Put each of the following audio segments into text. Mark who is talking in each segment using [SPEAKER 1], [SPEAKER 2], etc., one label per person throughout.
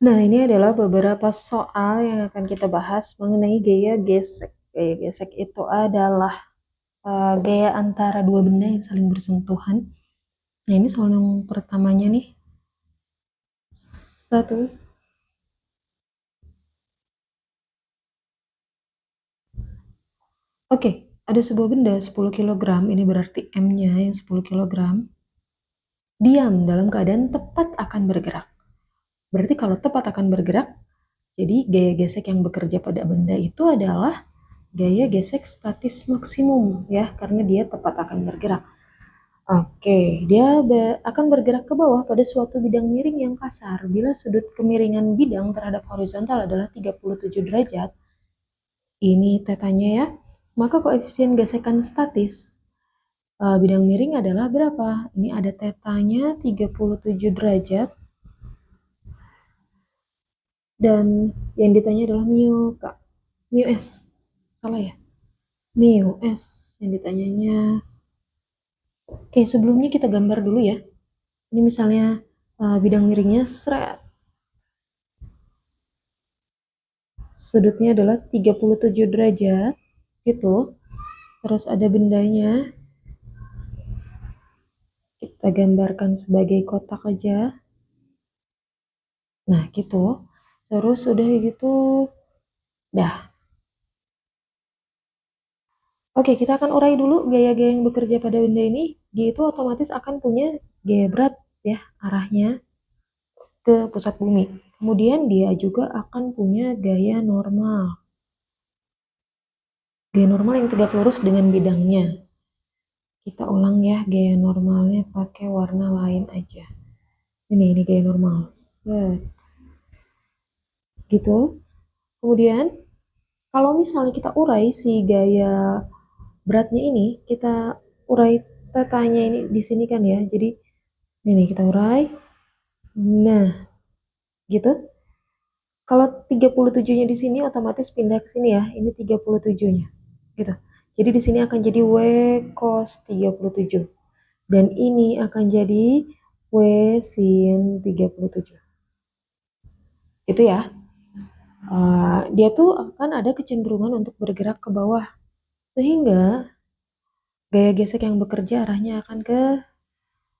[SPEAKER 1] Nah, ini adalah beberapa soal yang akan kita bahas mengenai gaya gesek. Gaya gesek itu adalah gaya antara dua benda yang saling bersentuhan. Nah, ini soal yang pertamanya nih. Satu. Oke, ada sebuah benda 10 kg, ini berarti M-nya yang 10 kg, diam dalam keadaan tepat akan bergerak. Berarti kalau tepat akan bergerak, jadi gaya gesek yang bekerja pada benda itu adalah gaya gesek statis maksimum ya, karena dia tepat akan bergerak. Oke, dia akan bergerak ke bawah pada suatu bidang miring yang kasar. Bila sudut kemiringan bidang terhadap horizontal adalah 37 derajat, ini tetanya ya, maka koefisien gesekan statis bidang miring adalah berapa? Ini ada tetanya 37 derajat, dan yang ditanya adalah mu Kak. Mu S. Salah ya? Mu S yang ditanyanya. Oke, sebelumnya kita gambar dulu ya. Ini misalnya bidang miringnya seret. Sudutnya adalah 37 derajat gitu. Terus ada bendanya. Kita gambarkan sebagai kotak aja. Nah, gitu. Terus udah gitu dah. Oke, kita akan urai dulu gaya-gaya yang bekerja pada benda ini. Dia itu otomatis akan punya gaya berat ya, arahnya ke pusat bumi. Kemudian dia juga akan punya gaya normal. Gaya normal yang tegak lurus dengan bidangnya. Kita ulang ya, gaya normalnya pakai warna lain aja. Ini gaya normal. Set. Gitu. Kemudian, kalau misalnya kita urai si gaya beratnya ini, kita urai tetanya ini di sini kan ya. Jadi, ini kita urai. Nah, gitu. Kalau 37-nya di sini otomatis pindah ke sini ya. Ini 37-nya. Gitu. Jadi di sini akan jadi W cos 37. Dan ini akan jadi W sin 37. Itu ya. Dia tuh akan ada kecenderungan untuk bergerak ke bawah. Sehingga gaya gesek yang bekerja arahnya akan ke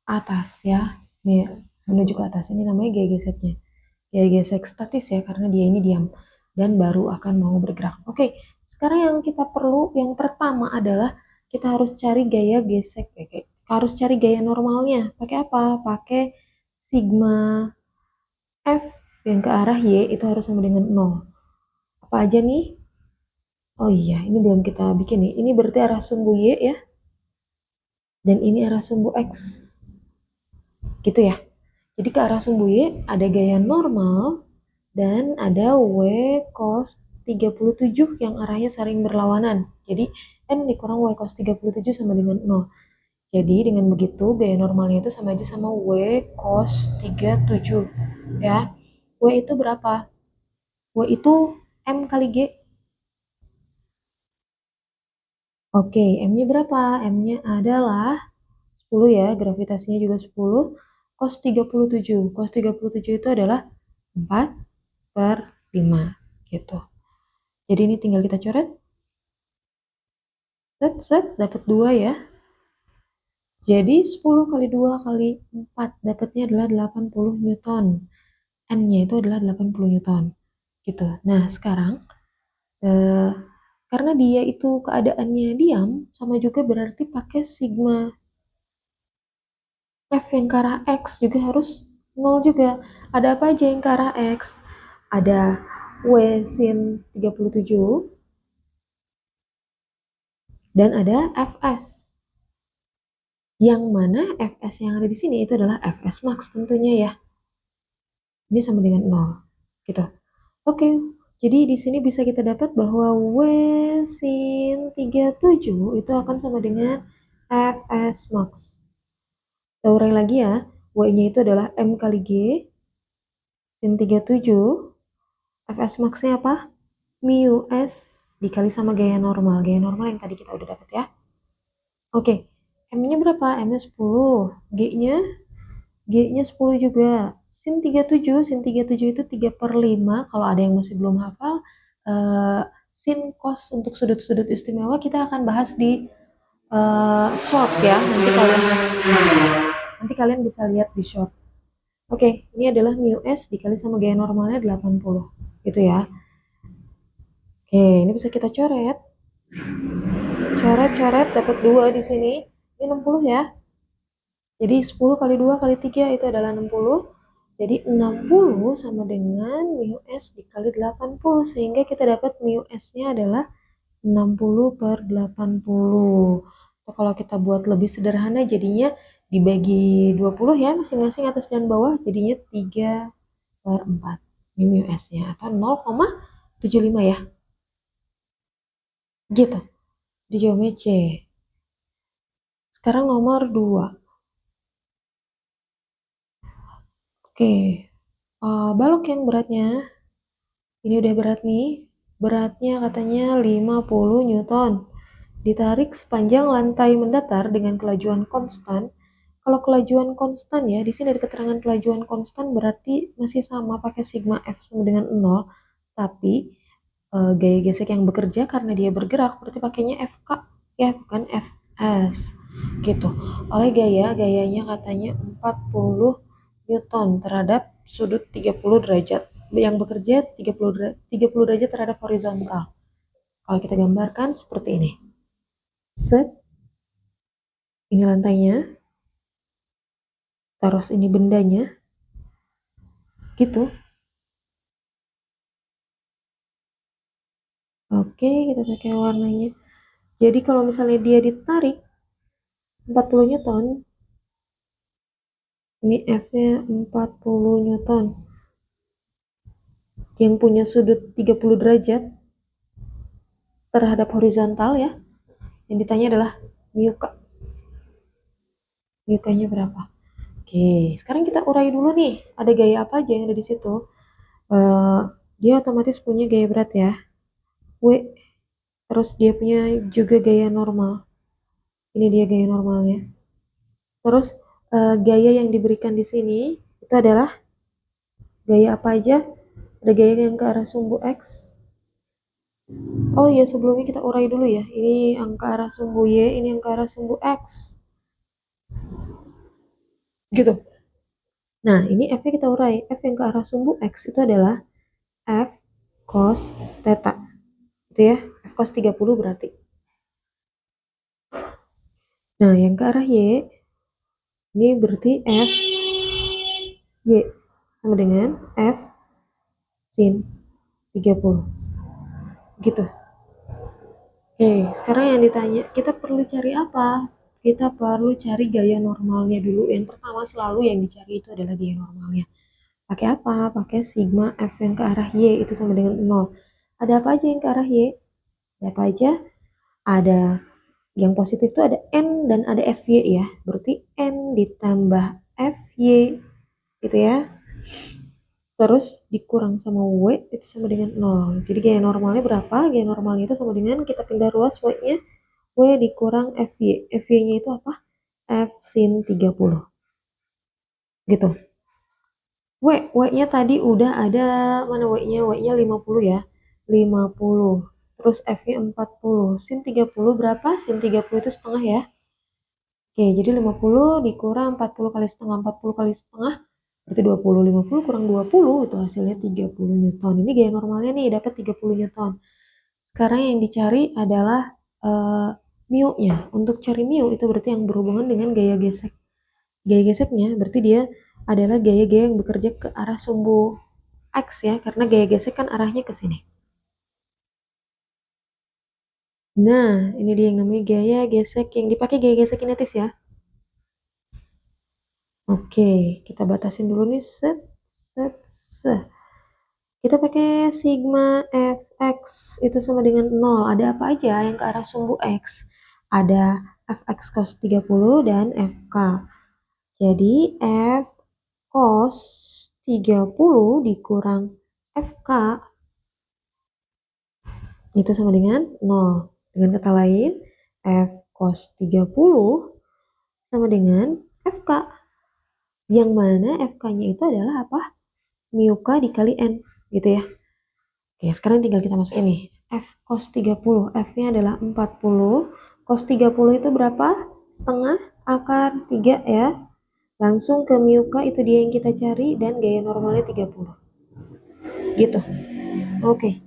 [SPEAKER 1] atas ya. Nih, menuju ke atas. Ini namanya gaya geseknya. Gaya gesek statis ya, karena dia ini diam. Dan baru akan mau bergerak. Oke, sekarang yang kita perlu, yang pertama adalah kita harus cari gaya gesek. Harus cari gaya normalnya. Pakai apa? Pakai sigma F yang ke arah Y itu harus sama dengan 0. Apa aja nih? Oh iya, ini belum kita bikin nih. Ini berarti arah sumbu Y ya. Dan ini arah sumbu X. Gitu ya. Jadi ke arah sumbu Y ada gaya normal dan ada W cos 37 yang arahnya saling berlawanan. Jadi N dikurang W cos 37 sama dengan 0. Jadi dengan begitu gaya normalnya itu sama aja sama W cos 37 ya. W itu berapa? W itu M kali G. Oke, M-nya berapa? M-nya adalah 10 ya, gravitasinya juga 10. Cos 37. Cos 37 itu adalah 4/5 gitu. Jadi ini tinggal kita coret. Set, dapat 2 ya. Jadi 10 kali 2 kali 4 dapatnya adalah 80 Newton. N-nya itu adalah 80 Newton. Gitu. Nah, sekarang karena dia itu keadaannya diam, sama juga berarti pakai sigma F yang ke arah X juga harus 0 juga. Ada apa aja yang ke arah X? Ada W sin 37 dan ada Fs. Yang mana Fs yang ada di sini itu adalah Fs max tentunya ya. Ini sama dengan 0. Gitu. Oke, jadi di sini bisa kita dapat bahwa W sin 37 itu akan sama dengan Fs max. Kita urai lagi ya. W-nya itu adalah M kali G sin 37. Fs max-nya apa? Mu S dikali sama gaya normal. Gaya normal yang tadi kita udah dapat ya. Oke, M-nya berapa? M-nya 10. G-nya 10 juga. sin 37, sin 37 itu 3/5. Kalau ada yang masih belum hafal, sin cos untuk sudut-sudut istimewa kita akan bahas di short ya. Nanti kalian bisa lihat di short. Oke, ini adalah mu s dikali sama gaya normalnya 80. Gitu ya. Oke, ini bisa kita coret. Coret-coret dapat 2 di sini. Ini 60 ya. Jadi 10 kali 2 kali 3 itu adalah 60. Jadi 60 sama dengan mu s dikali 80. Sehingga kita dapat mu s-nya adalah 60/80. Atau kalau kita buat lebih sederhana jadinya dibagi 20 ya masing-masing atas dan bawah. Jadinya 3/4. Ini mu s-nya atau 0,75 ya. Gitu. Dijawabnya C. Sekarang nomor 2. Oke. Balok yang beratnya. Ini udah berat nih. Beratnya katanya 50 Newton. Ditarik sepanjang lantai mendatar dengan kelajuan konstan. Kalau kelajuan konstan ya, di sini ada keterangan kelajuan konstan berarti masih sama pakai sigma F sama dengan 0. Tapi gaya gesek yang bekerja karena dia bergerak berarti pakainya FK ya, bukan Fs. Gitu. Oleh gayanya katanya 40 Newton terhadap sudut 30 derajat. Yang bekerja 30 derajat terhadap horizontal. Kalau kita gambarkan seperti ini. Set. Ini lantainya. Terus ini bendanya. Gitu. Oke, kita pakai warnanya. Jadi kalau misalnya dia ditarik 40 Newton, ini F-nya 40 Newton. Yang punya sudut 30 derajat terhadap horizontal ya. Yang ditanya adalah mu-nya. Mu-nya berapa? Oke, sekarang kita urai dulu nih. Ada gaya apa aja yang ada di situ? Dia otomatis punya gaya berat ya. W. Terus dia punya juga gaya normal. Ini dia gaya normalnya. Terus gaya yang diberikan di sini itu adalah gaya apa aja? Ada gaya yang ke arah sumbu X. Oh iya, sebelumnya kita urai dulu ya. Ini yang ke arah sumbu Y, ini yang ke arah sumbu X. Gitu. Nah, ini F-nya kita urai. F yang ke arah sumbu X itu adalah F cos theta. Itu ya, F cos 30 berarti. Nah, yang ke arah Y, ini berarti F Y sama dengan F sin 30. Gitu. Oke, sekarang yang ditanya, kita perlu cari apa? Kita perlu cari gaya normalnya dulu. Yang pertama selalu yang dicari itu adalah gaya normalnya. Pakai apa? Pakai sigma F yang ke arah Y itu sama dengan 0. Ada apa aja yang ke arah Y? Ada apa aja? Ada yang positif itu ada N dan ada FY ya. Berarti N ditambah FY gitu ya. Terus dikurang sama W itu sama dengan 0. Jadi gaya normalnya berapa? Gaya normalnya itu sama dengan kita pindah ruas W-nya. W dikurang FY. FY-nya itu apa? F sin 30. Gitu. W-nya tadi udah ada, mana W-nya? W-nya 50 ya. 50. Terus F-nya 40. Sin 30 berapa? Sin 30 itu setengah ya. Oke, jadi 50 dikurang 40 kali setengah. 40 kali setengah berarti 20. 50 kurang 20 itu hasilnya 30 Newton. Ini gaya normalnya nih dapat 30 Newton. Sekarang yang dicari adalah mu-nya. Untuk cari mu itu berarti yang berhubungan dengan gaya gesek. Gaya geseknya berarti dia adalah gaya-gaya yang bekerja ke arah sumbu X ya, karena gaya gesek kan arahnya ke sini. Nah, ini dia yang namanya gaya gesek, yang dipakai gaya gesek kinetis ya. Oke, kita batasin dulu nih, set, set, set. Kita pakai sigma fx itu sama dengan 0. Ada apa aja yang ke arah sumbu x? Ada fx cos 30 dan fk. Jadi f cos 30 dikurang fk itu sama dengan 0. Dengan kata lain, f cos 30 sama dengan fk. Yang mana FK-nya itu adalah apa? Mu K dikali N, gitu ya. Oke, sekarang tinggal kita masuk ini. F cos 30. F-nya adalah 40. Cos 30 itu berapa? Setengah akar 3 ya. Langsung ke mu K, itu dia yang kita cari, dan gaya normalnya 30. Gitu. Oke.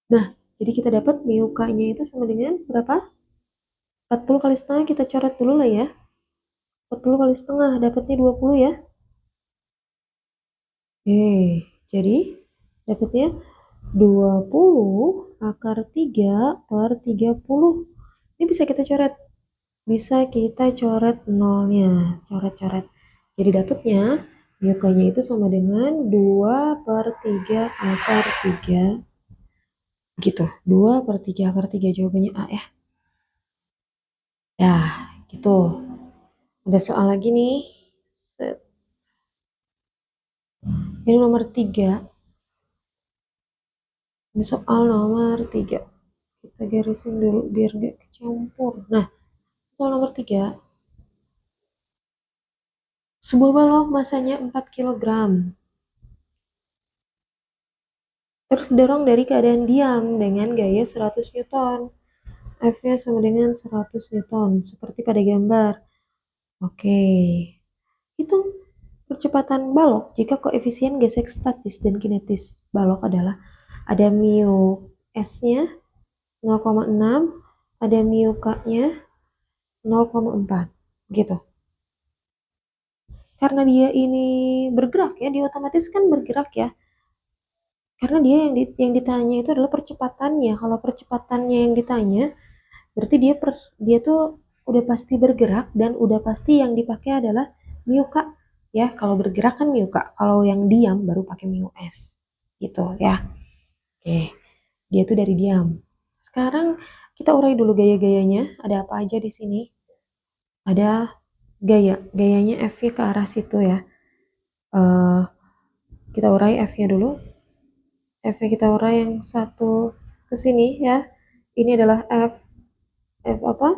[SPEAKER 1] Nah, jadi kita dapat mu K-nya itu sama dengan berapa? 40 kali setengah, kita coret dulu lah ya. 40 kali setengah, dapatnya 20 ya. Jadi dapatnya 20 akar 3 per 30. Ini bisa kita coret. Bisa kita coret nolnya. Coret-coret. Jadi dapatnya mu-nya itu sama dengan 2 per 3 akar 3. Gitu. 2 per 3 akar 3. Jawabannya A ya. Dah, gitu. Ada soal lagi nih. Ini nomor 3. Ini soal nomor 3. Kita garisin dulu biar gak kecampur. Nah, soal nomor 3. Sebuah balok masanya 4 kg. Terus dorong dari keadaan diam dengan gaya 100 Newton. F-nya sama dengan 100 Newton, seperti pada gambar. Oke. Hitung percepatan balok jika koefisien gesek statis dan kinetis balok adalah ada mu S-nya 0,6, ada mu K-nya 0,4. Gitu. Karena dia ini bergerak ya, dia otomatis kan bergerak ya. Karena dia yang ditanya itu adalah percepatannya. Kalau percepatannya yang ditanya, berarti dia tuh udah pasti bergerak, dan udah pasti yang dipakai adalah mu K ya. Kalau bergerak kan mu K, kalau yang diam baru pakai mu S gitu ya. Oke, dia tuh dari diam. Sekarang kita urai dulu gaya-gayanya. Ada apa aja di sini? Ada gayanya F-nya ke arah situ ya. Eh, kita urai F-nya dulu. F-nya kita urai yang satu ke sini ya. Ini adalah F apa?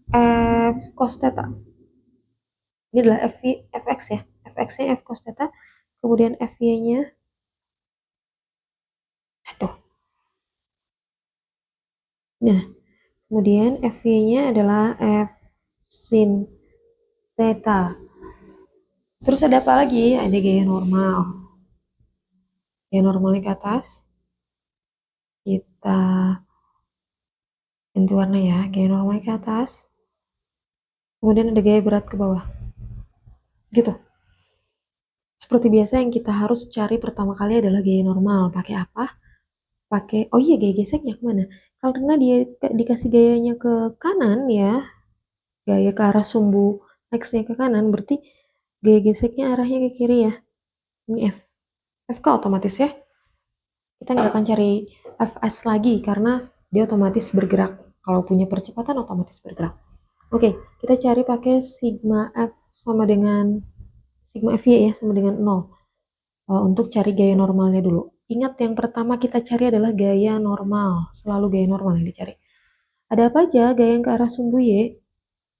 [SPEAKER 1] F cos theta. Ini adalah fx ya. Fx-nya F cos theta. Kemudian Fy-nya, aduh. Nah, kemudian Fy-nya adalah F sin theta. Terus ada apa lagi? Ada gaya normal. Gaya normalnya ke atas. Kita ganti warna ya. Gaya normalnya ke atas. Kemudian ada gaya berat ke bawah. Gitu. Seperti biasa yang kita harus cari pertama kali adalah gaya normal. Pakai apa? Pakai, oh iya, gaya geseknya kemana? Karena dia dikasih gayanya ke kanan ya, gaya ke arah sumbu X-nya ke kanan, berarti gaya geseknya arahnya ke kiri ya. Ini F. FK otomatis ya. Kita nggak akan cari Fs lagi karena dia otomatis bergerak. Kalau punya percepatan otomatis bergerak. Oke, kita cari pakai sigma F sama dengan sigma Fy ya sama dengan 0. Untuk cari gaya normalnya dulu. Ingat, yang pertama kita cari adalah gaya normal. Selalu gaya normal yang dicari. Ada apa aja gaya yang ke arah sumbu Y?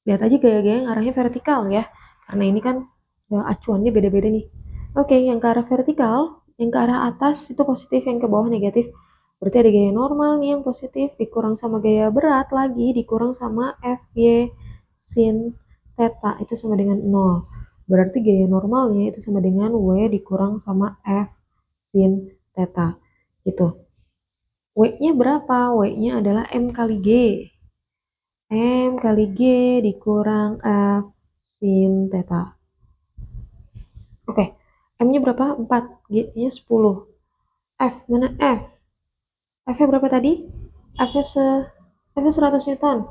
[SPEAKER 1] Lihat aja gaya-gaya yang arahnya vertikal ya. Karena ini kan acuannya beda-beda nih. Oke, yang ke arah vertikal, yang ke arah atas itu positif, yang ke bawah negatif. Berarti ada gaya normal nih yang positif, dikurang sama gaya berat lagi, dikurang sama Fy sin theta, itu sama dengan 0. Berarti gaya normalnya itu sama dengan W dikurang sama F sin theta. Gitu. W-nya berapa? W-nya adalah M kali G. M kali G dikurang F sin theta. Oke, M-nya berapa? 4, G-nya 10. F, mana F? F-nya berapa tadi? F-nya 100 Newton.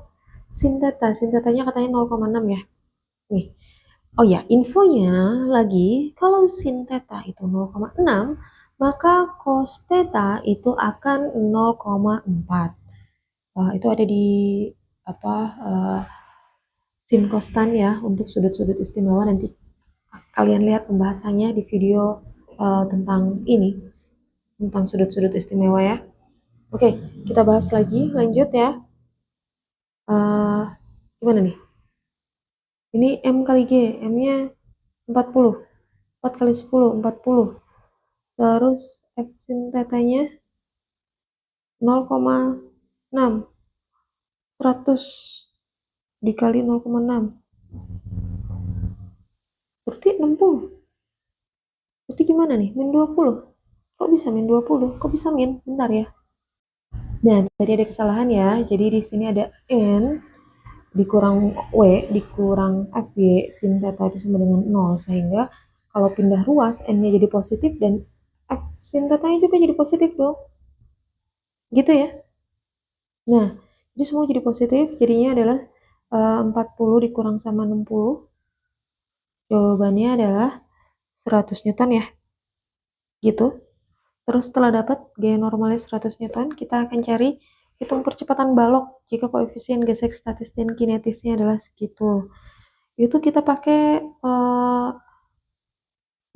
[SPEAKER 1] Sin theta, sin theta-nya katanya 0,6 ya. Nih. Oh ya, infonya lagi, kalau sin theta itu 0,6, maka cos theta itu akan 0,4. Itu ada di apa sin costan ya untuk sudut-sudut istimewa. Nanti kalian lihat pembahasannya di video tentang ini, tentang sudut-sudut istimewa ya. Oke, kita bahas lagi, lanjut ya. Gimana nih? Ini M kali G, M-nya 40. 4 kali 10, 40. Terus F sin tetanya 0,6. 100 dikali 0,6. Berarti 60. Berarti gimana nih? Min 20. Kok bisa min 20? Kok bisa min? Bentar ya. Nah, tadi ada kesalahan ya. Jadi di sini ada N dikurang W dikurang FY sin theta itu sama dengan 0. Sehingga kalau pindah ruas, N-nya jadi positif dan F sin theta-nya juga jadi positif dong. Gitu ya. Nah, jadi semua jadi positif. Jadinya adalah 40 dikurang sama 60. Jawabannya adalah 100 Newton ya. Gitu. Terus setelah dapat gaya normalnya 100 Newton, kita akan cari hitung percepatan balok jika koefisien gesek statis dan kinetisnya adalah segitu. Itu kita pakai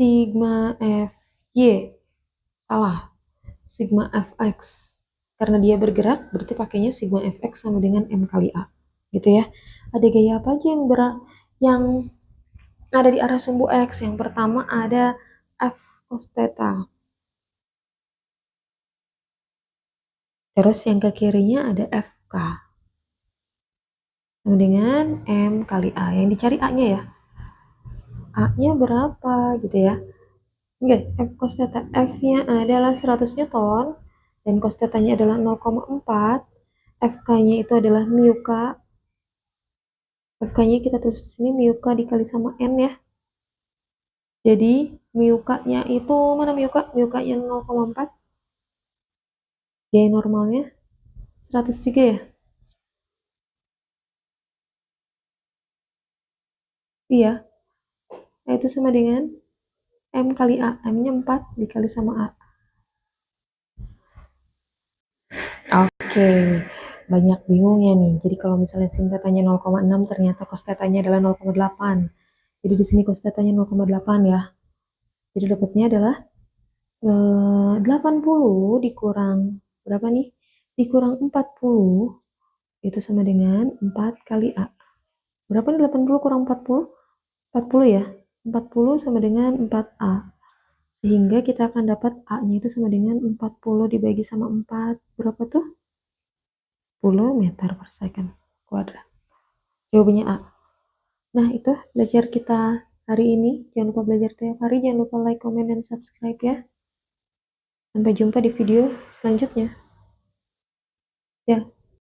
[SPEAKER 1] sigma Fy. Salah. Sigma Fx. Karena dia bergerak, berarti pakainya sigma Fx sama dengan M kali A. Gitu ya. Ada gaya apa aja yang ada di arah sumbu X? Yang pertama ada F cos theta. Terus yang ke kirinya ada FK. Sama dengan M kali A. Yang dicari A-nya ya. A-nya berapa gitu ya. Oke, F cos theta. F-nya adalah 100 Newton. Dan cos theta-nya adalah 0,4. FK-nya itu adalah mu K. FK-nya kita tulis di sini mu K dikali sama N ya. Jadi mu K-nya itu, mana mu K? Mu K-nya 0,4. Gaya normalnya 100 juga ya. Iya. Nah, itu sama dengan M kali A. M-nya 4 dikali sama A. Oke, banyak bingungnya nih. Jadi kalau misalnya sin tetanya 0,6 ternyata cos tetanya adalah 0,8. Jadi di sini cos tetanya 0,8 ya. Jadi dapatnya adalah 80 dikurang berapa nih? Dikurang 40 itu sama dengan 4 kali A. Berapa nih 80 kurang 40? 40 ya. 40 sama dengan 4A. Sehingga kita akan dapat A-nya itu sama dengan 40 dibagi sama 4. Berapa tuh? 10 meter per second kuadrat. Jawabannya A. Nah, itu belajar kita hari ini. Jangan lupa belajar tiap hari. Jangan lupa like, comment, dan subscribe ya. Sampai jumpa di video selanjutnya. Ya.